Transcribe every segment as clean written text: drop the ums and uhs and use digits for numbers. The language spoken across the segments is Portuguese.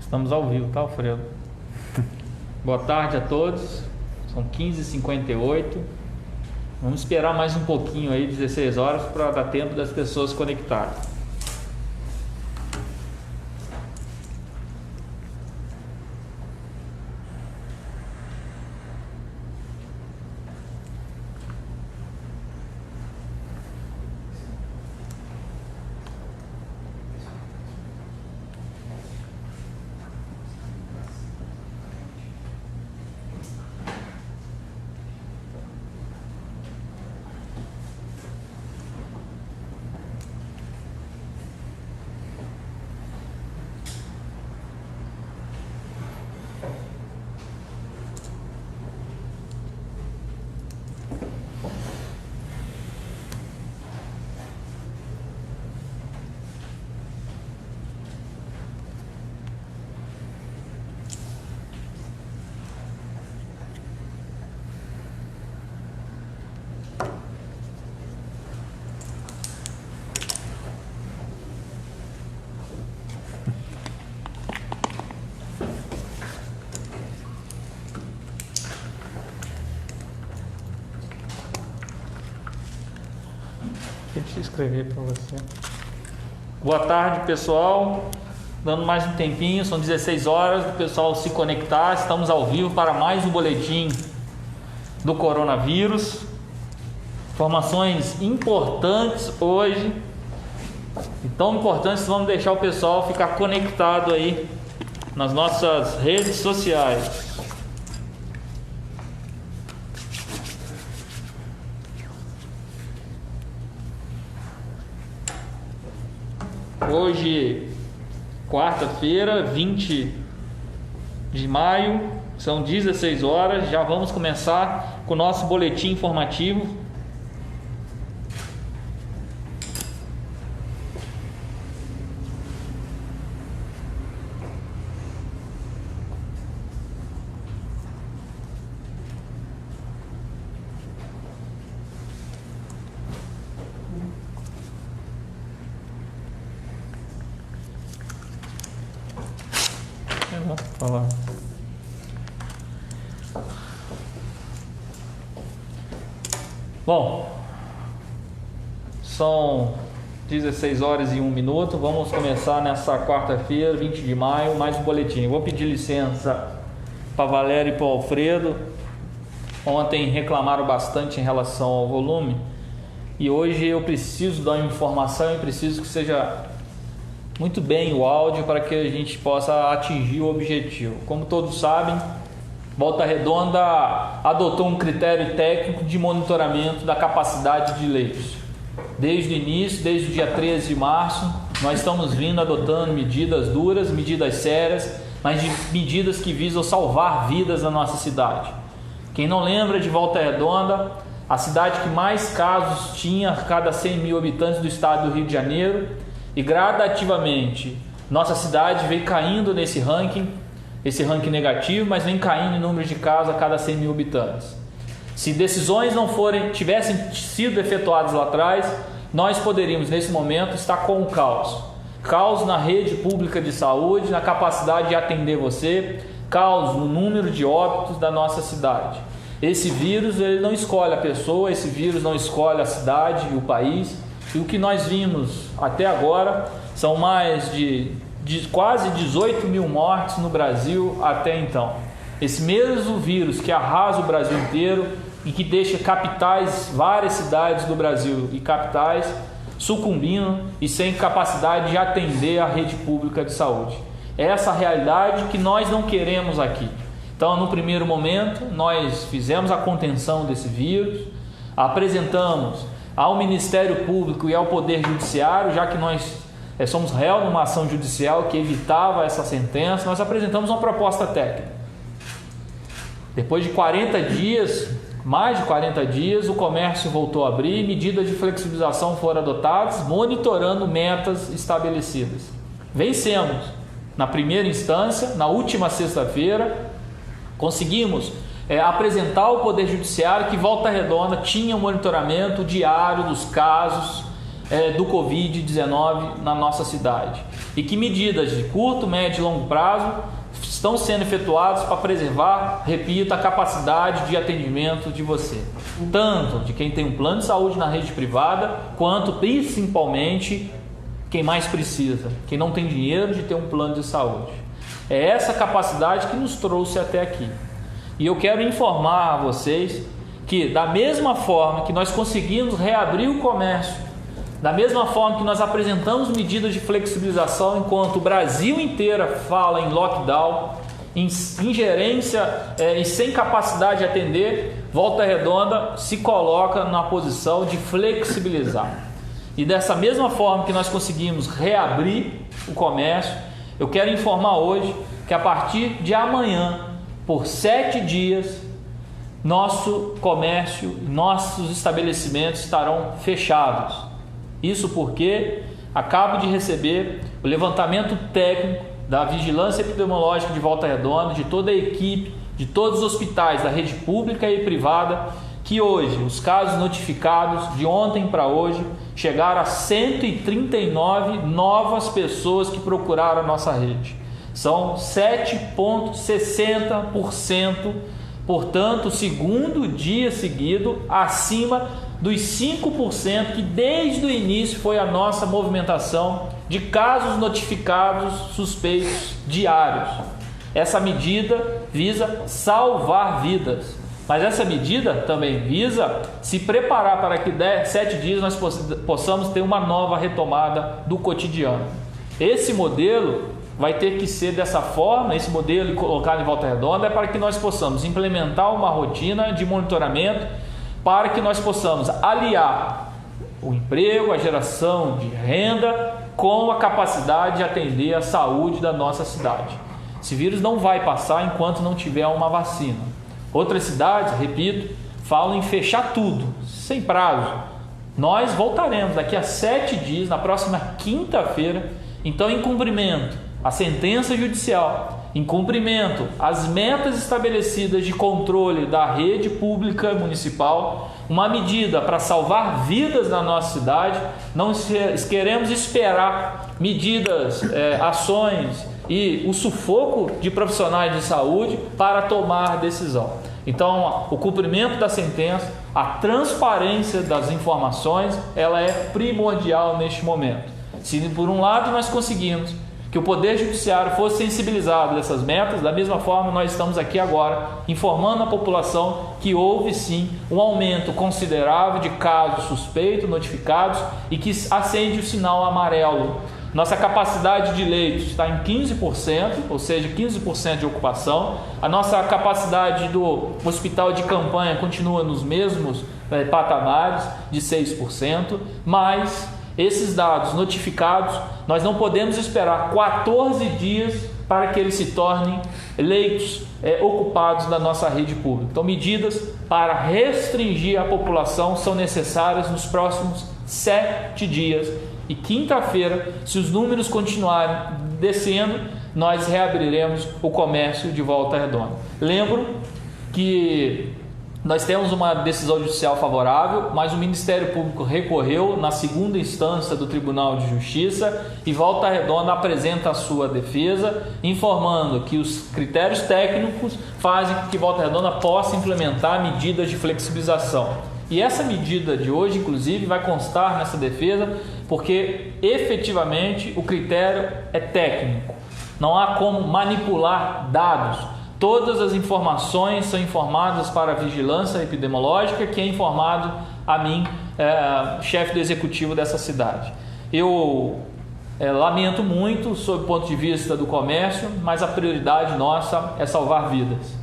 Estamos ao vivo, tá, Alfredo? Boa tarde a todos. São 15h58. Vamos esperar mais um pouquinho aí, 16 horas, para dar tempo das pessoas conectarem. Deixa eu escrever para você. Boa tarde, pessoal. Dando mais um tempinho, são 16 horas, o pessoal se conectar. Estamos ao vivo para mais um boletim do coronavírus. Informações importantes hoje. E tão importantes que vamos deixar o pessoal ficar conectado aí nas nossas redes sociais. Hoje, quarta-feira, 20 de maio, são 16 horas, já vamos começar com o nosso boletim informativo. Falar. Bom, são 16 horas e 1 minuto. Vamos começar nessa quarta-feira, 20 de maio, mais um boletim. Vou pedir licença para a Valéria e para o Alfredo. Ontem reclamaram bastante em relação ao volume e hoje eu preciso dar uma informação e preciso que seja muito bem o áudio para que a gente possa atingir o objetivo. Como todos sabem, Volta Redonda adotou um critério técnico de monitoramento da capacidade de leitos. Desde o início, desde o dia 13 de março, nós estamos vindo adotando medidas duras, medidas sérias, mas de medidas que visam salvar vidas na nossa cidade. Quem não lembra de Volta Redonda, a cidade que mais casos tinha a cada 100 mil habitantes do estado do Rio de Janeiro, e gradativamente nossa cidade vem caindo nesse ranking, esse ranking negativo, mas vem caindo em número de casos a cada 100 mil habitantes. Se decisões não tivessem sido efetuadas lá atrás, nós poderíamos nesse momento estar com o caos. Caos na rede pública de saúde, na capacidade de atender você, caos no número de óbitos da nossa cidade. Esse vírus ele não escolhe a pessoa, esse vírus não escolhe a cidade e o país. E o que nós vimos até agora são mais de quase 18 mil mortes no Brasil até então. Esse mesmo vírus que arrasa o Brasil inteiro e que deixa capitais, várias cidades do Brasil e capitais sucumbindo e sem capacidade de atender a rede pública de saúde. É essa a realidade que nós não queremos aqui. Então, no primeiro momento, nós fizemos a contenção desse vírus, apresentamos ao Ministério Público e ao Poder Judiciário, já que nós somos réu numa ação judicial que evitava essa sentença, nós apresentamos uma proposta técnica. Depois de 40 dias, mais de 40 dias, o comércio voltou a abrir, medidas de flexibilização foram adotadas, monitorando metas estabelecidas. Vencemos na primeira instância, na última sexta-feira, conseguimos apresentar ao Poder Judiciário que Volta Redonda tinha um monitoramento diário dos casos do Covid-19 na nossa cidade e que medidas de curto, médio e longo prazo estão sendo efetuadas para preservar, repito, a capacidade de atendimento de você, tanto de quem tem um plano de saúde na rede privada, quanto principalmente quem mais precisa, quem não tem dinheiro de ter um plano de saúde. É essa capacidade que nos trouxe até aqui. E eu quero informar a vocês que, da mesma forma que nós conseguimos reabrir o comércio, da mesma forma que nós apresentamos medidas de flexibilização enquanto o Brasil inteiro fala em lockdown, em ingerência e sem capacidade de atender, Volta Redonda se coloca na posição de flexibilizar. E dessa mesma forma que nós conseguimos reabrir o comércio, eu quero informar hoje que a partir de amanhã, por 7 dias, nosso comércio, nossos estabelecimentos estarão fechados. Isso porque acabo de receber o levantamento técnico da Vigilância Epidemiológica de Volta Redonda, de toda a equipe, de todos os hospitais da rede pública e privada, que hoje, os casos notificados de ontem para hoje, chegaram a 139 novas pessoas que procuraram a nossa rede. São 7,60%, portanto, segundo dia seguido, acima dos 5% que desde o início foi a nossa movimentação de casos notificados suspeitos diários. Essa medida visa salvar vidas, mas essa medida também visa se preparar para que 7 dias nós possamos ter uma nova retomada do cotidiano. Esse modelo vai ter que ser dessa forma, esse modelo colocado em Volta Redonda é para que nós possamos implementar uma rotina de monitoramento para que nós possamos aliar o emprego, a geração de renda com a capacidade de atender a saúde da nossa cidade. Esse vírus não vai passar enquanto não tiver uma vacina. Outras cidades, repito, falam em fechar tudo, sem prazo. Nós voltaremos daqui a 7 dias, na próxima quinta-feira, então em cumprimento à sentença judicial, em cumprimento às metas estabelecidas de controle da rede pública municipal, uma medida para salvar vidas na nossa cidade. Não queremos esperar medidas, ações e o sufoco de profissionais de saúde para tomar decisão. Então, o cumprimento da sentença, a transparência das informações, ela é primordial neste momento. Se por um lado nós conseguimos que o Poder Judiciário fosse sensibilizado dessas metas, da mesma forma nós estamos aqui agora informando a população que houve sim um aumento considerável de casos suspeitos notificados e que acende o sinal amarelo. Nossa capacidade de leitos está em 15%, ou seja, 15% de ocupação. A nossa capacidade do hospital de campanha continua nos mesmos patamares de 6%, mas esses dados notificados, nós não podemos esperar 14 dias para que eles se tornem leitos ocupados na nossa rede pública. Então, medidas para restringir a população são necessárias nos próximos 7 dias. E quinta-feira, se os números continuarem descendo, nós reabriremos o comércio de Volta Redonda. Lembro que nós temos uma decisão judicial favorável, mas o Ministério Público recorreu na segunda instância do Tribunal de Justiça e Volta Redonda apresenta a sua defesa, informando que os critérios técnicos fazem com que Volta Redonda possa implementar medidas de flexibilização. E essa medida de hoje, inclusive, vai constar nessa defesa, porque efetivamente o critério é técnico. Não há como manipular dados. Todas as informações são informadas para a vigilância epidemiológica, que é informado a mim, chefe do executivo dessa cidade. Eu lamento muito sob o ponto de vista do comércio, mas a prioridade nossa é salvar vidas.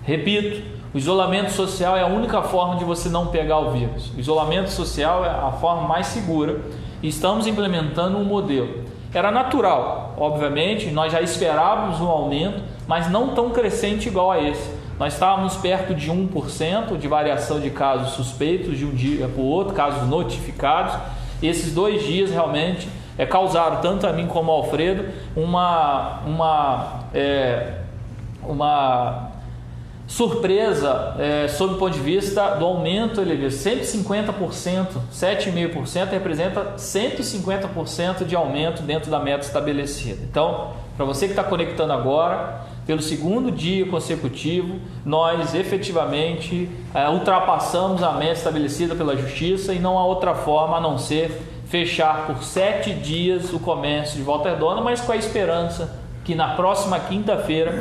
Repito, o isolamento social é a única forma de você não pegar o vírus. O isolamento social é a forma mais segura e estamos implementando um modelo. Era natural, obviamente, nós já esperávamos um aumento, mas não tão crescente igual a esse. Nós estávamos perto de 1% de variação de casos suspeitos de um dia para o outro, casos notificados. Esses 2 dias realmente causaram, tanto a mim como ao Alfredo, surpresa sob o ponto de vista do aumento, ele viu 150%, 7,5% representa 150% de aumento dentro da meta estabelecida. Então, para você que está conectando agora, pelo segundo dia consecutivo, nós efetivamente ultrapassamos a meta estabelecida pela Justiça e não há outra forma a não ser fechar por 7 dias o comércio de Volta Redonda, mas com a esperança que na próxima quinta-feira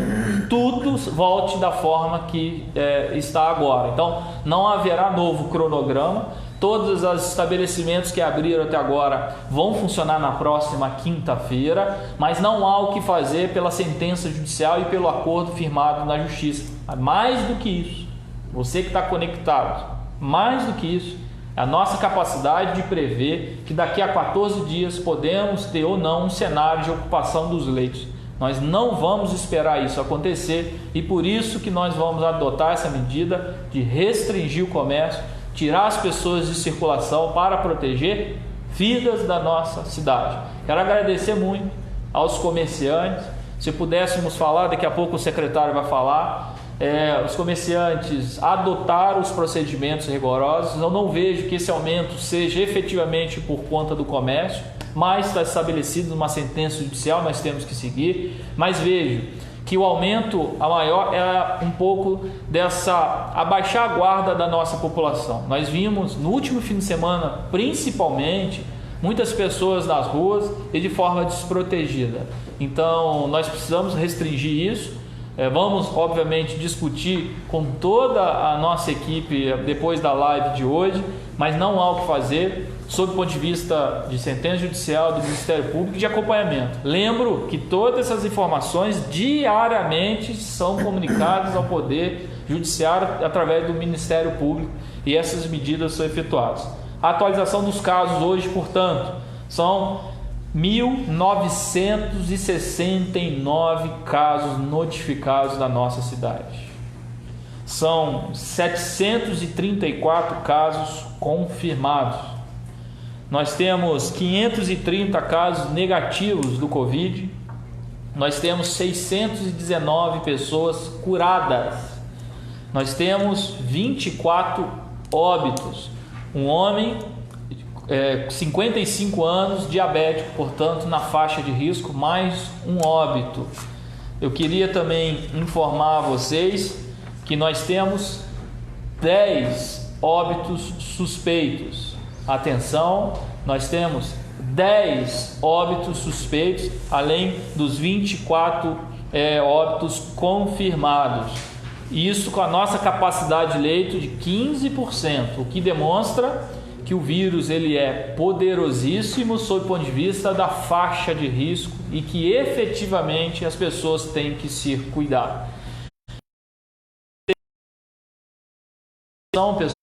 tudo volte da forma que está agora. Então, não haverá novo cronograma. Todos os estabelecimentos que abriram até agora vão funcionar na próxima quinta-feira, mas não há o que fazer pela sentença judicial e pelo acordo firmado na Justiça. Mais do que isso, você que está conectado, mais do que isso, a nossa capacidade de prever que daqui a 14 dias podemos ter ou não um cenário de ocupação dos leitos. Nós não vamos esperar isso acontecer e por isso que nós vamos adotar essa medida de restringir o comércio, tirar as pessoas de circulação para proteger vidas da nossa cidade. Quero agradecer muito aos comerciantes. Se pudéssemos falar, daqui a pouco o secretário vai falar. Os comerciantes adotaram os procedimentos rigorosos. Eu não vejo que esse aumento seja efetivamente por conta do comércio, mas está estabelecido numa sentença judicial, nós temos que seguir. Mas vejo que o aumento a maior é um pouco dessa abaixar a guarda da nossa população. Nós vimos no último fim de semana, principalmente, muitas pessoas nas ruas e de forma desprotegida. Então, nós precisamos restringir isso. Vamos, obviamente, discutir com toda a nossa equipe depois da live de hoje, mas não há o que fazer sob o ponto de vista de sentença judicial, do Ministério Público e de acompanhamento. Lembro que todas essas informações diariamente são comunicadas ao Poder Judiciário através do Ministério Público e essas medidas são efetuadas. A atualização dos casos hoje, portanto, são 1.969 casos notificados na nossa cidade. São 734 casos confirmados. Nós temos 530 casos negativos do Covid. Nós temos 619 pessoas curadas. Nós temos 24 óbitos. Um homem 55 anos, diabético, portanto, na faixa de risco, mais um óbito. Eu queria também informar a vocês que nós temos 10 óbitos suspeitos. Atenção, nós temos 10 óbitos suspeitos, além dos 24 óbitos confirmados. Isso com a nossa capacidade de leito de 15%, o que demonstra que o vírus ele é poderosíssimo sob o ponto de vista da faixa de risco e que efetivamente as pessoas têm que se cuidar. Então, pessoal,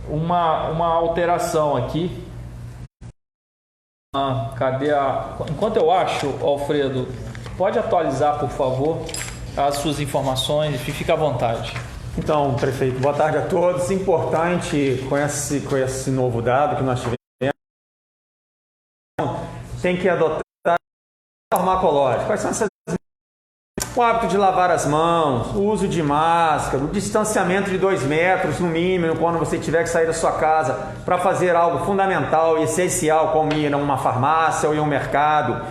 uma alteração aqui. Enquanto eu acho, Alfredo, pode atualizar, por favor, as suas informações e fique à vontade. Então, prefeito, boa tarde a todos. Importante com esse novo dado que nós tivemos, tem que adotar farmacológico. Quais são essas? O hábito de lavar as mãos, o uso de máscara, o distanciamento de 2 metros no mínimo quando você tiver que sair da sua casa para fazer algo fundamental e essencial, como ir a uma farmácia ou em um mercado.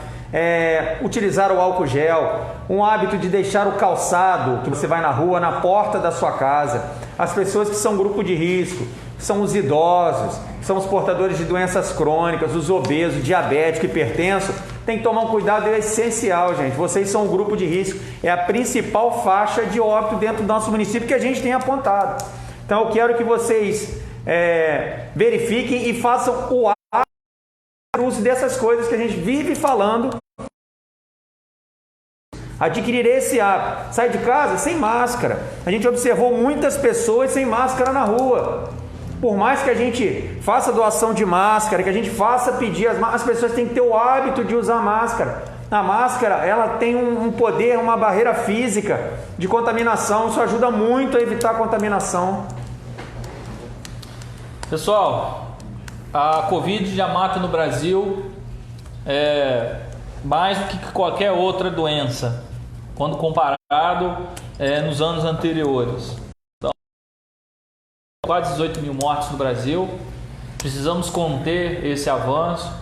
Utilizar o álcool gel, um hábito de deixar o calçado que você vai na rua, na porta da sua casa. As pessoas que são grupo de risco, são os idosos, são os portadores de doenças crônicas, os obesos, diabéticos, hipertensos, tem que tomar um cuidado, é essencial, gente. Vocês são um grupo de risco, é a principal faixa de óbito dentro do nosso município que a gente tem apontado. Então eu quero que vocês verifiquem e façam o uso dessas coisas que a gente vive falando. Adquirir esse hábito. Sai de casa sem máscara. A gente observou muitas pessoas sem máscara na rua. Por mais que a gente faça doação de máscara, que a gente faça pedir as pessoas têm que ter o hábito de usar máscara. A máscara, ela tem um poder, uma barreira física de contaminação. Isso ajuda muito a evitar a contaminação. Pessoal, a Covid já mata no Brasil mais do que qualquer outra doença, quando comparado nos anos anteriores. Então, quase 18 mil mortes no Brasil. Precisamos conter esse avanço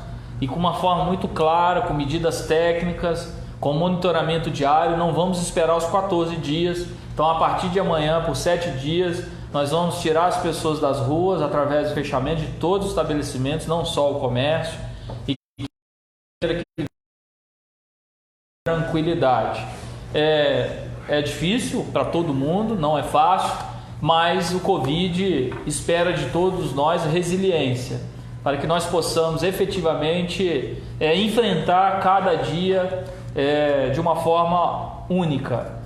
e com uma forma muito clara, com medidas técnicas, com monitoramento diário. Não vamos esperar os 14 dias. Então, a partir de amanhã, por 7 dias, nós vamos tirar as pessoas das ruas através do fechamento de todos os estabelecimentos, não só o comércio, e tranquilidade. É difícil para todo mundo, não é fácil, mas o Covid espera de todos nós resiliência, para que nós possamos efetivamente enfrentar cada dia de uma forma única.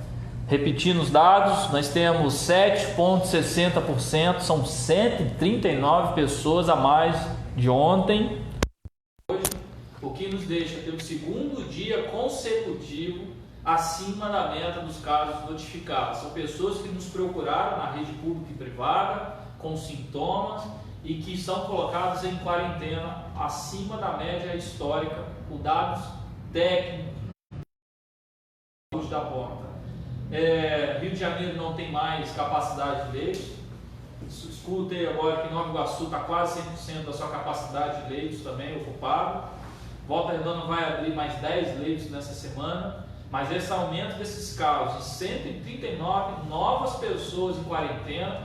Repetindo os dados, nós temos 7,60%, são 139 pessoas a mais de ontem, o que nos deixa ter o segundo dia consecutivo acima da meta dos casos notificados. São pessoas que nos procuraram na rede pública e privada com sintomas e que são colocados em quarentena acima da média histórica, com dados técnicos da porta. Rio de Janeiro não tem mais capacidade de leitos. Escutei agora que Nova Iguaçu está quase 100% da sua capacidade de leitos também ocupado. Volta Redonda vai abrir mais 10 leitos nessa semana, mas esse aumento desses casos, 139 novas pessoas em quarentena,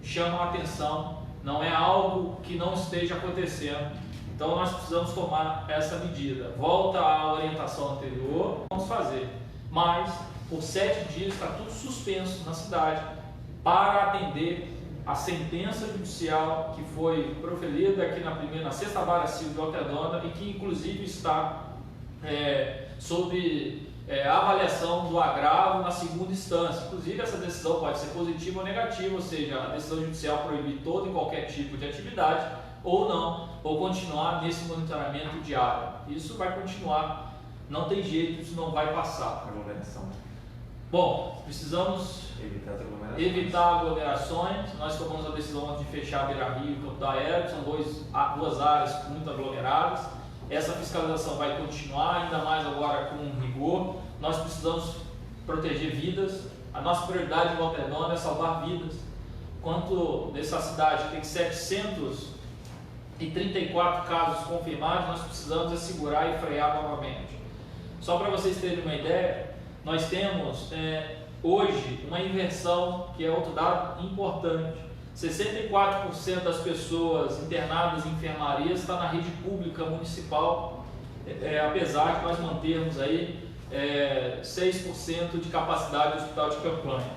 chama a atenção. Não é algo que não esteja acontecendo. Então nós precisamos tomar essa medida. Volta à orientação anterior, vamos fazer. Mas por 7 dias está tudo suspenso na cidade para atender a sentença judicial que foi proferida aqui na sexta vara civil de Volta Redonda e que inclusive está sob avaliação do agravo na segunda instância. Inclusive essa decisão pode ser positiva ou negativa, ou seja, a decisão judicial proibir todo e qualquer tipo de atividade ou não, ou continuar nesse monitoramento diário. Isso vai continuar, não tem jeito, isso não vai passar. Bom, precisamos evitar aglomerações. Nós tomamos a decisão de fechar a Beira-Rio e o Campo da Aero, que são duas áreas muito aglomeradas. Essa fiscalização vai continuar, ainda mais agora com rigor. Nós precisamos proteger vidas. A nossa prioridade em Volta Redonda é salvar vidas. Quanto nessa cidade tem 734 casos confirmados, nós precisamos assegurar e frear novamente. Só para vocês terem uma ideia, nós temos hoje uma inversão, que é outro dado importante. 64% das pessoas internadas em enfermarias está na rede pública municipal, apesar de nós mantermos aí 6% de capacidade do hospital de campanha.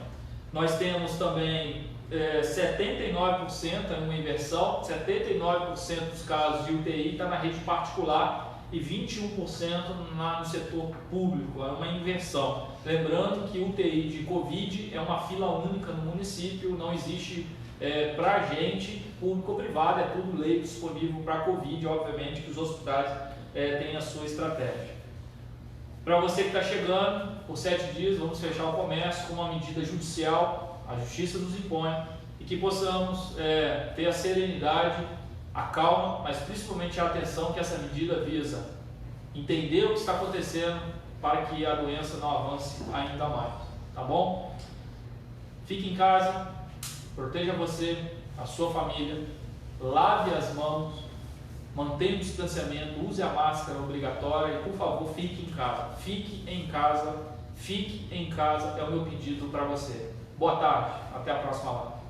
Nós temos também 79%, é uma inversão, 79% dos casos de UTI está na rede particular e 21% no setor público, é uma inversão. Lembrando que UTI de Covid é uma fila única no município, não existe para a gente, público ou privado, é tudo leito disponível para Covid, obviamente que os hospitais têm a sua estratégia. Para você que está chegando, por 7 dias vamos fechar o comércio com uma medida judicial, a justiça nos impõe, e que possamos ter a serenidade, a calma, mas principalmente a atenção que essa medida visa entender o que está acontecendo para que a doença não avance ainda mais, tá bom? Fique em casa, proteja você, a sua família, lave as mãos, mantenha o distanciamento, use a máscara obrigatória e, por favor, fique em casa. Fique em casa, fique em casa é o meu pedido para você. Boa tarde, até a próxima live.